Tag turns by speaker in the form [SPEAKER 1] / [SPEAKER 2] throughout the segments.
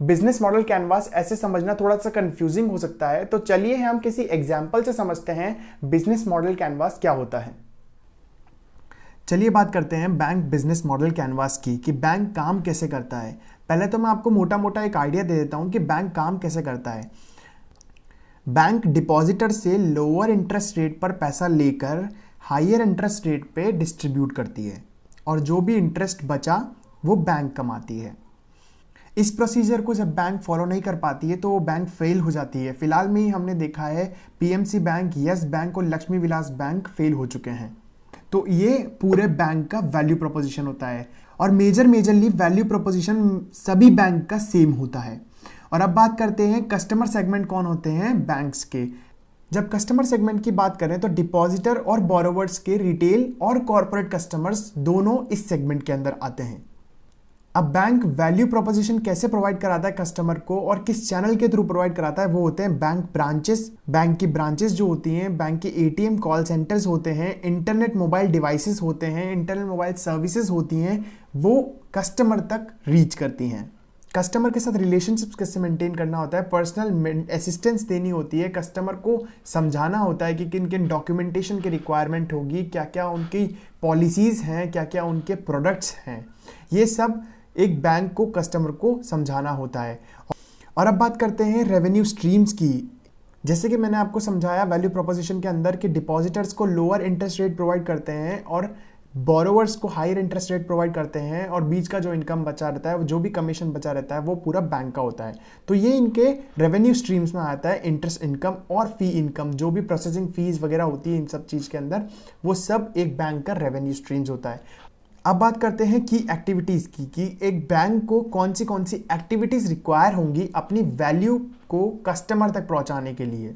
[SPEAKER 1] Business model canvas ऐसे समझना थोड़ा सा कंफ्यूजिंग हो सकता है, तो चलिए हम किसी एग्जाम्पल से समझते हैं बिजनेस मॉडल कैनवास क्या होता है। चलिए बात करते हैं बैंक बिजनेस मॉडल कैनवास की कि बैंक काम कैसे करता है। पहले तो मैं आपको मोटा मोटा एक आइडिया दे देता हूं कि बैंक काम कैसे करता है। बैंक डिपॉजिटर से लोअर इंटरेस्ट रेट पर पैसा लेकर हायर इंटरेस्ट रेट पे डिस्ट्रीब्यूट करती है और जो भी इंटरेस्ट बचा वो बैंक कमाती है। इस प्रोसीजर को जब बैंक फॉलो नहीं कर पाती है तो वो बैंक फेल हो जाती है। फिलहाल में ही हमने देखा है पीएमसी बैंक, यस बैंक और लक्ष्मी विलास बैंक फेल हो चुके हैं। तो ये पूरे बैंक का वैल्यू प्रोपोजिशन होता है और मेजरली वैल्यू प्रोपोजिशन सभी बैंक का सेम होता है। और अब बात करते हैं कस्टमर सेगमेंट कौन होते हैं बैंक्स के। जब कस्टमर सेगमेंट की बात करें तो डिपॉजिटर और बोरोवर्स के रिटेल और कॉर्पोरेट कस्टमर्स दोनों इस सेगमेंट के अंदर आते हैं। अब बैंक वैल्यू प्रोपोजिशन कैसे प्रोवाइड कराता है कस्टमर को और किस चैनल के थ्रू प्रोवाइड कराता है, वो होते हैं बैंक ब्रांचेस। बैंक की ब्रांचेस जो होती हैं, बैंक के एटीएम कॉल सेंटर्स होते हैं, इंटरनेट मोबाइल डिवाइसेस होते हैं, इंटरनेट मोबाइल सर्विसेज होती हैं, वो कस्टमर तक रीच करती हैं। कस्टमर के साथ रिलेशनशिप्स कैसे मेंटेन करना होता है, पर्सनल असिस्टेंस देनी होती है, कस्टमर को समझाना होता है कि किन किन डॉक्यूमेंटेशन की रिक्वायरमेंट होगी, क्या क्या उनकी पॉलिसीज़ हैं, क्या क्या उनके प्रोडक्ट्स हैं, ये सब एक बैंक को कस्टमर को समझाना होता है। और अब बात करते हैं रेवेन्यू स्ट्रीम्स की। जैसे कि मैंने आपको समझाया वैल्यू प्रोपोजिशन के अंदर कि डिपॉजिटर्स को लोअर इंटरेस्ट रेट प्रोवाइड करते हैं और बोरोवर्स को हायर इंटरेस्ट रेट प्रोवाइड करते हैं और बीच का जो इनकम बचा रहता है, जो भी कमीशन बचा रहता है, वो पूरा बैंक का होता है। तो ये इनके रेवेन्यू स्ट्रीम्स में आता है। इंटरेस्ट इनकम और फी इनकम, जो भी प्रोसेसिंग फीस वगैरह होती है इन सब चीज़ के अंदर, वो सब एक बैंक का रेवेन्यू स्ट्रीम्स होता है। अब बात करते हैं की एक्टिविटीज़ की कि एक बैंक को कौन सी एक्टिविटीज़ रिक्वायर होंगी अपनी वैल्यू को कस्टमर तक पहुंचाने के लिए।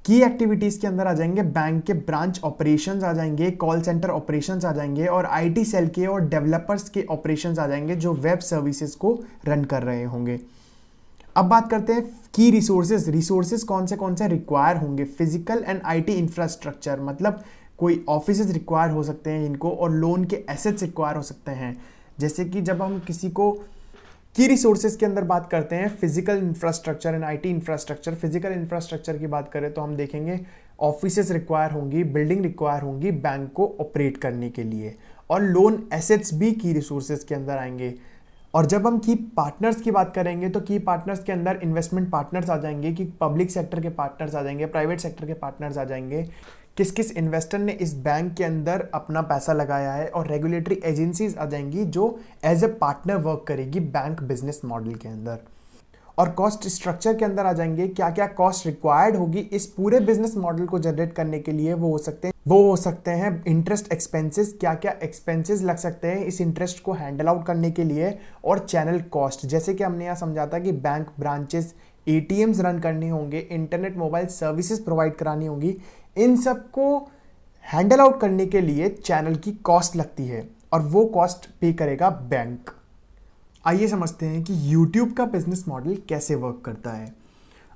[SPEAKER 1] की एक्टिविटीज़ के अंदर आ जाएंगे बैंक के ब्रांच ऑपरेशंस आ जाएंगे, कॉल सेंटर ऑपरेशंस आ जाएंगे और आईटी सेल के और डेवलपर्स के ऑपरेशंस आ जाएंगे जो वेब सर्विसेज को रन कर रहे होंगे। अब बात करते हैं की रिसोर्सेज कौन से रिक्वायर होंगे। फिजिकल एंड आईटी इंफ्रास्ट्रक्चर, मतलब कोई ऑफिसेज रिक्वायर हो सकते हैं इनको और लोन के एसेट्स रिक्वायर हो सकते हैं। जैसे कि जब हम किसी को की रिसोर्सेज के अंदर बात करते हैं physical infrastructure and IT infrastructure, physical infrastructure की बात करें तो हम देखेंगे ऑफिसेज रिक्वायर होंगी, बिल्डिंग रिक्वायर होंगी बैंक को ऑपरेट करने के लिए, और लोन एसेट्स भी की रिसोर्सेज के अंदर आएंगे। और जब हम की पार्टनर्स की बात करेंगे तो की पार्टनर्स के अंदर इन्वेस्टमेंट पार्टनर्स आ जाएंगे, कि पब्लिक सेक्टर के पार्टनर्स आ जाएंगे, प्राइवेट सेक्टर के पार्टनर्स आ जाएंगे, किस किस इन्वेस्टर ने इस बैंक के अंदर अपना पैसा लगाया है, और रेगुलेटरी एजेंसीज आ जाएंगी जो एज ए पार्टनर वर्क करेगी बैंक बिजनेस मॉडल के अंदर। और कॉस्ट स्ट्रक्चर के अंदर आ जाएंगे, क्या क्या कॉस्ट रिक्वायर्ड होगी इस पूरे बिजनेस मॉडल को जनरेट करने के लिए। वो हो सकते हैं इंटरेस्ट एक्सपेंसेस, क्या क्या एक्सपेंसेस लग सकते हैं इस इंटरेस्ट को हैंडल आउट करने के लिए, और चैनल कॉस्ट, जैसे कि हमने यहाँ समझा था कि बैंक ब्रांचेस, एटीएम्स रन करने होंगे, इंटरनेट मोबाइल सर्विसेज प्रोवाइड करानी होंगी, इन सब को हैंडल आउट करने के लिए चैनल की कॉस्ट लगती है और वो कॉस्ट पे करेगा बैंक। आइए समझते हैं कि YouTube का बिजनेस मॉडल कैसे वर्क करता है।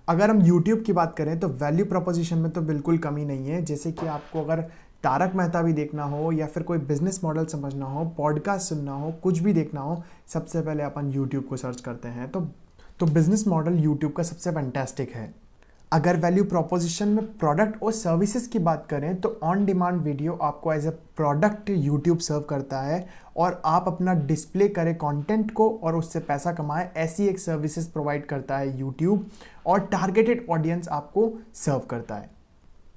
[SPEAKER 1] अगर हम YouTube की बात करें तो वैल्यू प्रोपोजिशन में तो बिल्कुल कमी नहीं है। जैसे कि आपको अगर तारक मेहता भी देखना हो या फिर कोई बिजनेस मॉडल समझना हो, पॉडकास्ट सुनना हो, कुछ भी देखना हो, सबसे पहले अपन YouTube को सर्च करते हैं तो बिजनेस मॉडल YouTube का सबसे फैंटास्टिक है। अगर वैल्यू प्रोपोजिशन में प्रोडक्ट और सर्विसेज की बात करें तो ऑन डिमांड वीडियो आपको एज ए प्रोडक्ट यूट्यूब सर्व करता है और आप अपना डिस्प्ले करें कंटेंट को और उससे पैसा कमाएं, ऐसी एक सर्विसेज प्रोवाइड करता है यूट्यूब, और टारगेटेड ऑडियंस आपको सर्व करता है।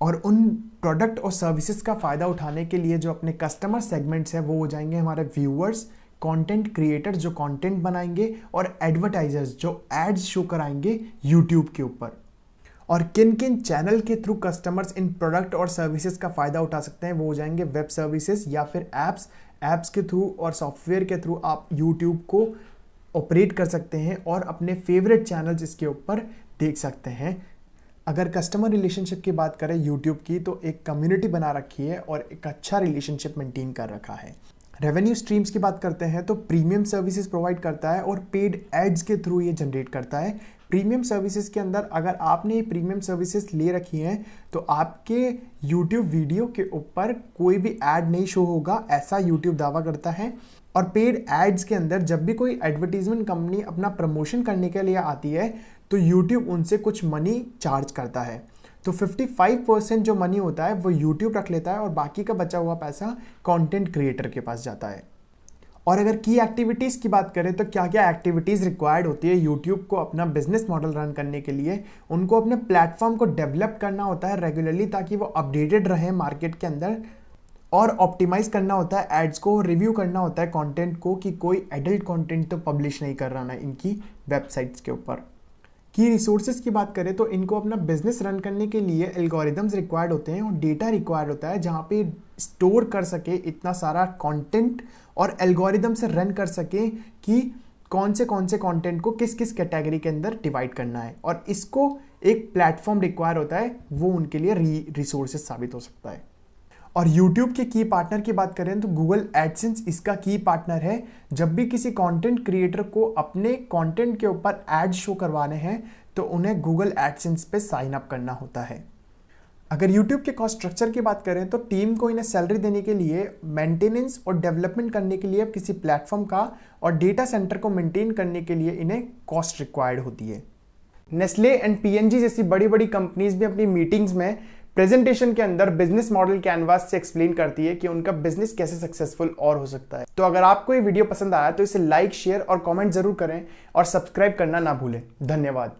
[SPEAKER 1] और उन प्रोडक्ट और सर्विसेज का फ़ायदा उठाने के लिए जो अपने कस्टमर सेगमेंट्स हैं वो हो जाएंगे हमारे व्यूअर्स, कंटेंट क्रिएटर्स जो कंटेंट बनाएंगे, और एडवर्टाइजर्स जो एड्स शो कराएंगे यूट्यूब के ऊपर। और किन किन चैनल के थ्रू कस्टमर्स इन प्रोडक्ट और सर्विसेज का फ़ायदा उठा सकते हैं, वो हो जाएंगे वेब सर्विसेज या फिर ऐप्स के थ्रू और सॉफ्टवेयर के थ्रू आप यूट्यूब को ऑपरेट कर सकते हैं और अपने फेवरेट चैनल्स इसके ऊपर देख सकते हैं। अगर कस्टमर रिलेशनशिप की बात करें यूट्यूब की, तो एक कम्युनिटी बना रखी है और एक अच्छा रिलेशनशिप मेंटेन कर रखा है। रेवेन्यू स्ट्रीम्स की बात करते हैं तो प्रीमियम सर्विसेज प्रोवाइड करता है और पेड एड्स के थ्रू ये जनरेट करता है। प्रीमियम सर्विसेज के अंदर अगर आपने ये प्रीमियम सर्विसेज ले रखी हैं तो आपके YouTube वीडियो के ऊपर कोई भी ऐड नहीं शो होगा, ऐसा YouTube दावा करता है। और पेड एड्स के अंदर जब भी कोई एडवर्टीजमेंट कंपनी अपना प्रमोशन करने के लिए आती है तो YouTube उनसे कुछ मनी चार्ज करता है। तो 55% जो मनी होता है वो YouTube रख लेता है और बाकी का बचा हुआ पैसा कंटेंट क्रिएटर के पास जाता है। और अगर की एक्टिविटीज़ की बात करें तो क्या क्या एक्टिविटीज़ रिक्वायर्ड होती है यूट्यूब को अपना बिजनेस मॉडल रन करने के लिए। उनको अपने प्लेटफॉर्म को डेवलप करना होता है रेगुलरली ताकि वो अपडेटेड रहे मार्केट के अंदर, और ऑप्टिमाइज करना होता है एड्स को, रिव्यू करना होता है कंटेंट को कि कोई एडल्ट कंटेंट तो पब्लिश नहीं कर रहा ना इनकी वेबसाइट्स के ऊपर। की रिसोर्सेज की बात करें तो इनको अपना बिजनेस रन करने के लिए एल्गोरिदम्स रिक्वायर्ड होते हैं और डेटा रिक्वायर्ड होता है जहाँ पे स्टोर कर सके इतना सारा कंटेंट और एल्गोरिदम से रन कर सके कि कौन से कंटेंट को किस किस कैटेगरी के अंदर डिवाइड करना है, और इसको एक प्लेटफॉर्म रिक्वायर होता है, वो उनके लिए रिसोर्सेज साबित हो सकता है। और YouTube के की पार्टनर की बात करें तो गूगल एडसेंस इसका की पार्टनर है। जब भी किसी कंटेंट क्रिएटर को अपने कंटेंट के ऊपर एड शो करवाने हैं तो उन्हें गूगल एडसेंस पे साइन अप करना होता है। अगर YouTube के कॉस्ट स्ट्रक्चर की बात करें तो टीम को इन्हें सैलरी देने के लिए, मेंटेनेंस और डेवलपमेंट करने के लिए किसी प्लेटफॉर्म का और डेटा सेंटर को मेंटेन करने के लिए इन्हें कॉस्ट रिक्वायर्ड होती है। नेस्ले एंड P&G जैसी बड़ी बड़ी कंपनीज भी अपनी मीटिंग्स में प्रेजेंटेशन के अंदर बिजनेस मॉडल कैनवास से एक्सप्लेन करती है कि उनका बिजनेस कैसे सक्सेसफुल और हो सकता है। तो अगर आपको ये वीडियो पसंद आया तो इसे लाइक, शेयर और कमेंट जरूर करें और सब्सक्राइब करना ना भूलें। धन्यवाद।